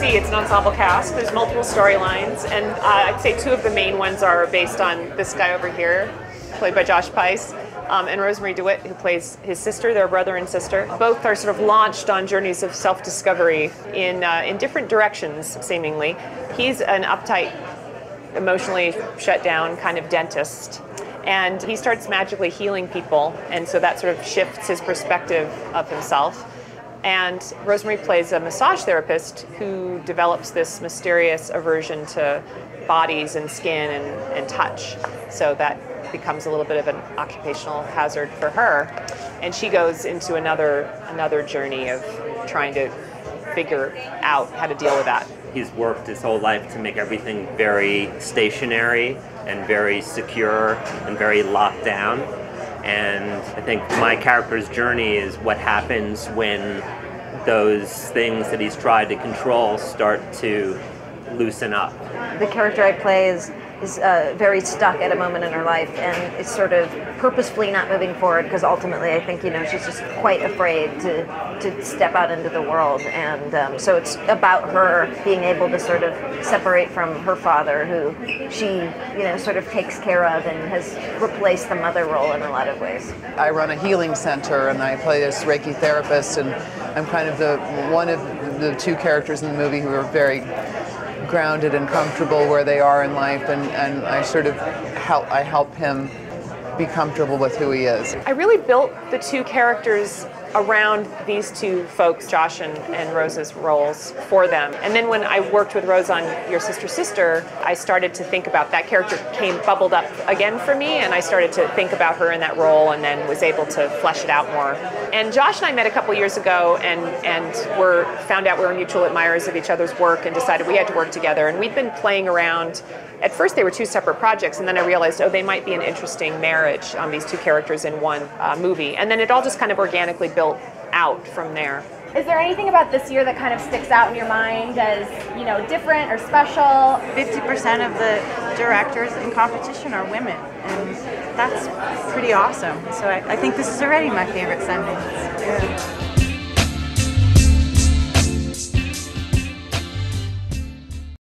see, it's an ensemble cast. There's multiple storylines, and I'd say two of the main ones are based on this guy over here, played by Josh Pais, and Rosemary DeWitt, who plays his sister. They're brother and sister. Both are sort of launched on journeys of self-discovery in different directions, seemingly. He's an uptight, emotionally shut down kind of dentist, and he starts magically healing people, and so that sort of shifts his perspective of himself. And Rosemary plays a massage therapist who develops this mysterious aversion to bodies and skin and touch, so that becomes a little bit of an occupational hazard for her, and she goes into another journey of trying to figure out how to deal with that. He's worked his whole life to make everything very stationary and very secure and very locked down. And I think my character's journey is what happens when those things that he's tried to control start to loosen up. The character I play is very stuck at a moment in her life, and is sort of purposefully not moving forward because ultimately I think, she's just quite afraid to step out into the world, and so it's about her being able to sort of separate from her father, who she sort of takes care of and has replaced the mother role in a lot of ways. I run a healing center and I play this Reiki therapist, and I'm kind of one of the two characters in the movie who are very grounded and comfortable where they are in life, and I sort of help him be comfortable with who he is. I really built the two characters around these two folks, Josh and Rosa's roles, for them. And then when I worked with Rose on Your Sister, I started to think about that character bubbled up again for me, and I started to think about her in that role, and then was able to flesh it out more. And Josh and I met a couple years ago, and found out we were mutual admirers of each other's work, and decided we had to work together. And we'd been playing around. At first they were two separate projects, and then I realized, they might be an interesting marriage, these two characters in one movie. And then it all just kind of organically built out from there. Is there anything about this year that kind of sticks out in your mind as, different or special? 50% of the directors in competition are women, and that's pretty awesome. So I think this is already my favorite Sundance. Yeah.